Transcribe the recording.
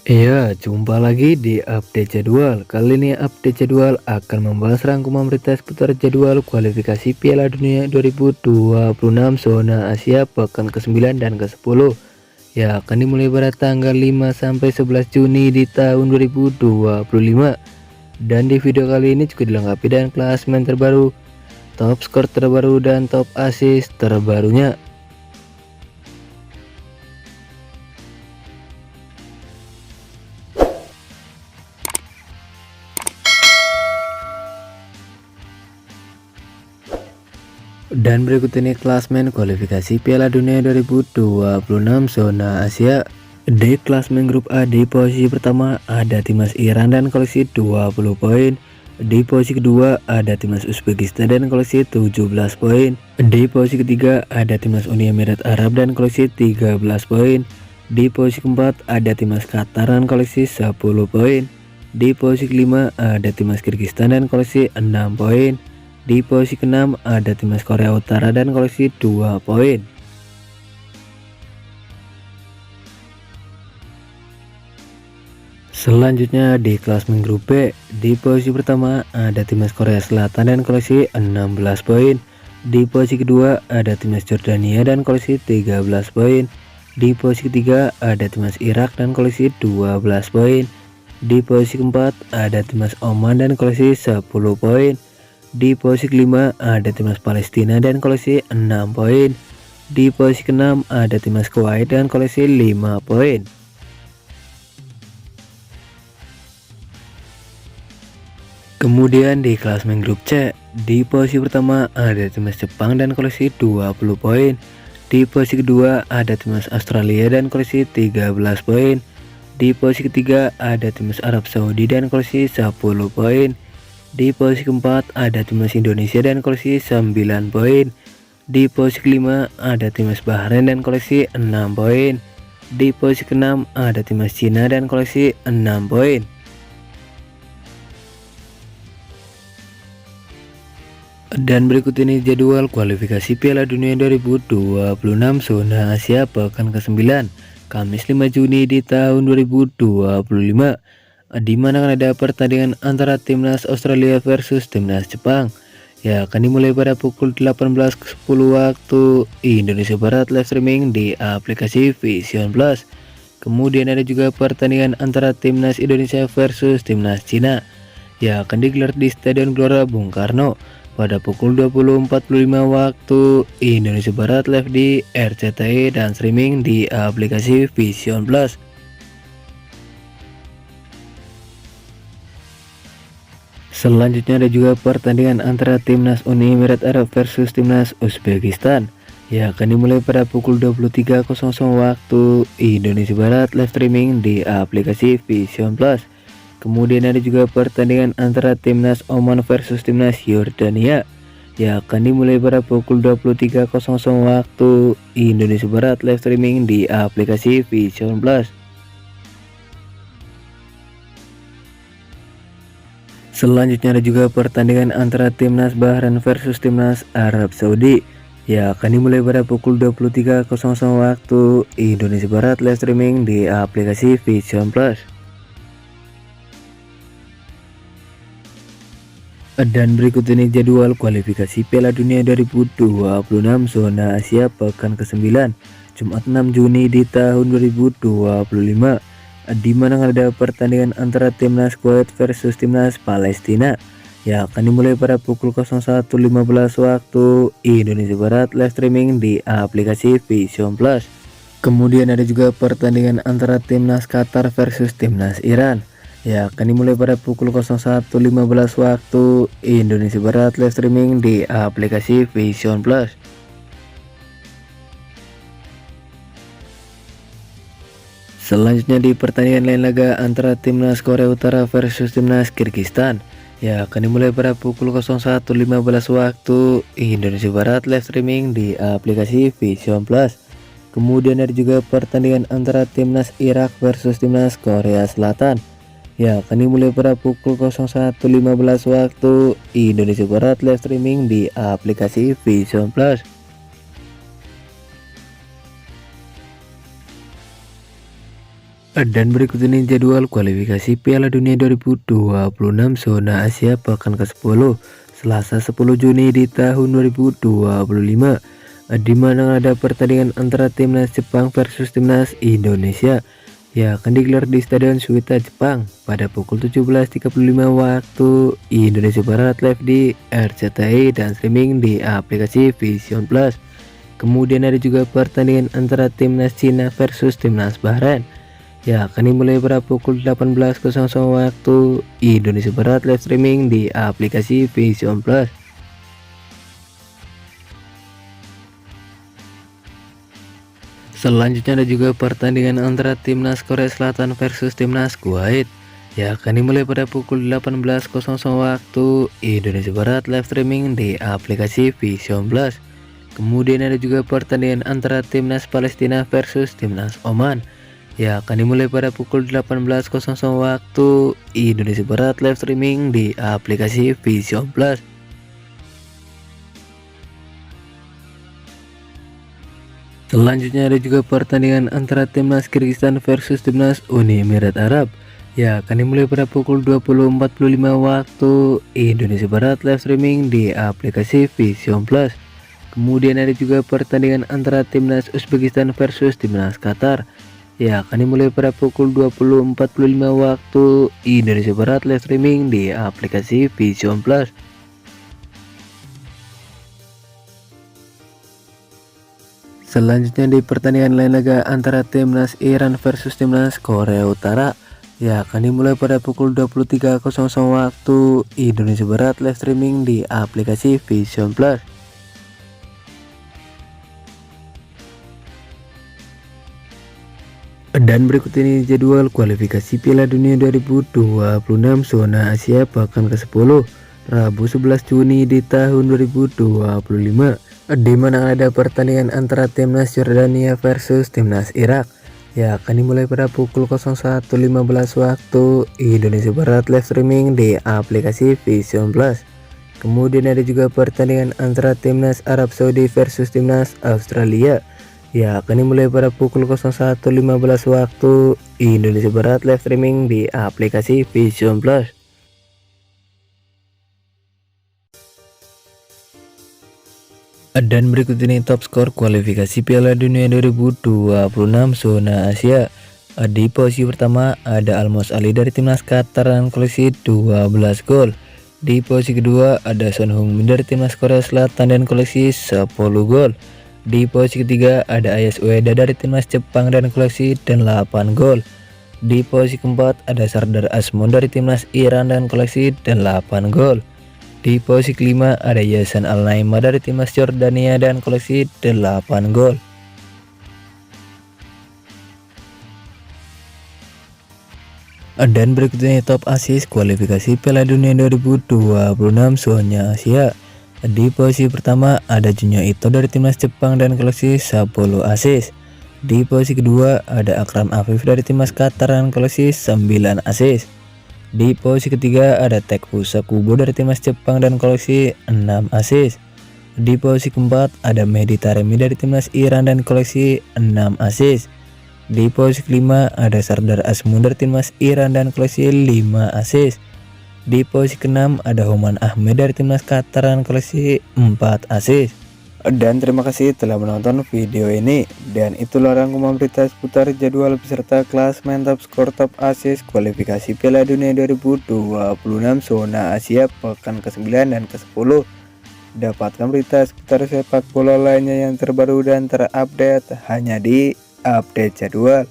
Iya, jumpa lagi di update jadwal. Kali ini update jadwal akan membahas rangkuman berita seputar jadwal kualifikasi Piala Dunia 2026 zona Asia pekan ke-9 dan ke-10. Ya, akan dimulai pada tanggal 5 sampai 11 Juni di tahun 2025. Dan di video kali ini juga dilengkapi dengan klasemen terbaru, top skor terbaru dan top assist terbarunya. Dan berikut ini klasmen kualifikasi Piala Dunia 2026 zona Asia. Di klasmen grup A di posisi pertama ada timnas Iran dan koleksi 20 poin. Di posisi kedua ada timnas Uzbekistan dan koleksi 17 poin. Di posisi ketiga ada timnas Uni Emirat Arab dan koleksi 13 poin. Di posisi keempat ada timnas Qatar dan koleksi 10 poin. Di posisi kelima ada timnas Kyrgyzstan dan koleksi 6 poin. Di posisi ke-6 ada timnas Korea Utara dan koleksi 2 poin. Selanjutnya di klasmen grup B, di posisi pertama ada timnas Korea Selatan dan koleksi 16 poin. Di posisi kedua ada timnas Jordania dan koleksi 13 poin. Di posisi ketiga ada timnas Irak dan koleksi 12 poin. Di posisi keempat ada timnas Oman dan koleksi 10 poin. Di posisi kelima ada timnas Palestina dan koleksi 6 poin. Di posisi keenam ada timnas Kuwait dan koleksi 5 poin. Kemudian di klasmen grup C, di posisi pertama ada timnas Jepang dan koleksi 20 poin. Di posisi kedua ada timnas Australia dan koleksi 13 poin. Di posisi ketiga ada timnas Arab Saudi dan koleksi 10 poin. Di posisi keempat ada timnas Indonesia dan koleksi 9 poin. Di posisi kelima ada timnas Bahrain dan koleksi 6 poin. Di posisi keenam ada timnas Cina dan koleksi 6 poin. Dan berikut ini jadwal kualifikasi Piala Dunia 2026 zona Asia pekan ke-9 Kamis 5 Juni di tahun 2025, di mana akan ada pertandingan antara timnas Australia versus timnas Jepang. Ya, akan dimulai pada pukul 18.10 waktu Indonesia Barat, live streaming di aplikasi Vision Plus. Kemudian ada juga pertandingan antara timnas Indonesia versus timnas Cina. Ya, akan digelar di Stadion Gelora Bung Karno pada pukul 20.45 waktu Indonesia Barat, live di RCTI dan streaming di aplikasi Vision Plus. Selanjutnya ada juga pertandingan antara timnas Uni Emirat Arab versus timnas Uzbekistan. Ya, akan dimulai pada pukul 23.00 waktu Indonesia Barat, live streaming di aplikasi Vision Plus. Kemudian ada juga pertandingan antara timnas Oman versus timnas Yordania. Ya, akan dimulai pada pukul 23.00 waktu Indonesia Barat, live streaming di aplikasi Vision Plus. Selanjutnya ada juga pertandingan antara timnas Bahrain versus timnas Arab Saudi. Ya, akan dimulai pada pukul 23.00 waktu Indonesia Barat, live streaming di aplikasi Vision Plus. Dan berikut ini jadwal kualifikasi Piala Dunia 2026 zona Asia pekan ke-9 Jumat 6 Juni di tahun 2025, di mana ada pertandingan antara timnas Kuwait versus timnas Palestina. Ya, akan dimulai pada pukul 01.15 waktu Indonesia Barat, live streaming di aplikasi Vision Plus. Kemudian ada juga pertandingan antara timnas Qatar versus timnas Iran. Ya, akan dimulai pada pukul 01.15 waktu Indonesia Barat, live streaming di aplikasi Vision Plus. Selanjutnya di pertandingan lain laga antara timnas Korea Utara versus timnas Kyrgyzstan. Ya, akan dimulai pada pukul 01.15 waktu Indonesia Barat, live streaming di aplikasi Vision Plus. Kemudian ada juga pertandingan antara timnas Irak versus timnas Korea Selatan. Ya, akan dimulai pada pukul 01.15 waktu Indonesia Barat, live streaming di aplikasi Vision Plus. Dan berikut ini jadwal kualifikasi Piala Dunia 2026 zona Asia pekan ke-10 Selasa 10 Juni di tahun 2025, di mana ada pertandingan antara timnas Jepang versus timnas Indonesia yang akan digelar di Stadion Suwita Jepang pada pukul 17.35 waktu Indonesia Barat, live di RCTI dan streaming di aplikasi Vision Plus. Kemudian ada juga pertandingan antara timnas Cina versus timnas Bahrain ya akan dimulai pada pukul 18.00 waktu Indonesia Barat, live streaming di aplikasi Vision Plus. Selanjutnya ada juga pertandingan antara timnas Korea Selatan versus timnas Kuwait ya akan dimulai pada pukul 18.00 waktu Indonesia Barat, live streaming di aplikasi Vision Plus. Kemudian ada juga pertandingan antara timnas Palestina versus timnas Oman ya akan dimulai pada pukul 18.00 waktu Indonesia Barat, live streaming di aplikasi Vision Plus. Selanjutnya ada juga pertandingan antara timnas Kyrgyzstan versus timnas Uni Emirat Arab ya akan dimulai pada pukul 20.45 waktu Indonesia Barat, live streaming di aplikasi Vision Plus. Kemudian ada juga pertandingan antara timnas Uzbekistan versus timnas Qatar ya akan dimulai pada pukul 20.45 waktu Indonesia Barat, live streaming di aplikasi Vision Plus. Selanjutnya di pertandingan lain laga antara timnas Iran versus timnas Korea Utara ya akan dimulai pada pukul 23.00 waktu Indonesia Barat, live streaming di aplikasi Vision Plus. Dan berikut ini jadwal kualifikasi Piala Dunia 2026 zona Asia pekan ke-10 Rabu 11 Juni di tahun 2025, di mana ada pertandingan antara timnas Yordania versus timnas Irak ya akan dimulai pada pukul 01.15 waktu Indonesia Barat, live streaming di aplikasi Vision Plus. Kemudian ada juga pertandingan antara timnas Arab Saudi versus timnas Australia ya akan dimulai pada pukul 01.15 waktu Indonesia Barat, live streaming di aplikasi Vision Plus. Dan berikut ini top skor kualifikasi Piala Dunia 2026 zona Asia. Di posisi pertama ada Almos Ali dari timnas Qatar dengan koleksi 12 gol. Di posisi kedua ada Son Heung-min dari timnas Korea Selatan dan koleksi 10 gol. Di posisi ketiga ada Ayas Ueda dari timnas Jepang dan koleksi 8 gol. Di posisi keempat ada Sardar Azmoun dari timnas Iran dan koleksi 8 gol. Di posisi kelima ada Yasan Al-Naima dari timnas Jordania dan koleksi 8 gol. Dan berikut ini top assist kualifikasi Piala Dunia 2026 zona Asia. Di posisi pertama ada Junyo Ito dari timnas Jepang dan koleksi 10 assist. Di posisi kedua ada Akram Afif dari timnas Qatar dan koleksi 9 assist. Di posisi ketiga ada Takefusa Kubo dari timnas Jepang dan koleksi 6 assist. Di posisi keempat ada Mehdi Taremi dari timnas Iran dan koleksi 6 assist. Di posisi kelima ada Sardar Azmoun dari timnas Iran dan koleksi 5 assist. Di posisi keenam ada Homan Ahmed dari timnas Qatar dan koleksi 4 assist. Dan terima kasih telah menonton video ini. Dan itulah rangkuman berita seputar jadwal peserta kelas top skor top assist kualifikasi Piala Dunia 2026 zona Asia pekan ke-9 dan ke-10. Dapatkan berita seputar sepak bola lainnya yang terbaru dan terupdate hanya di Update Jadwal.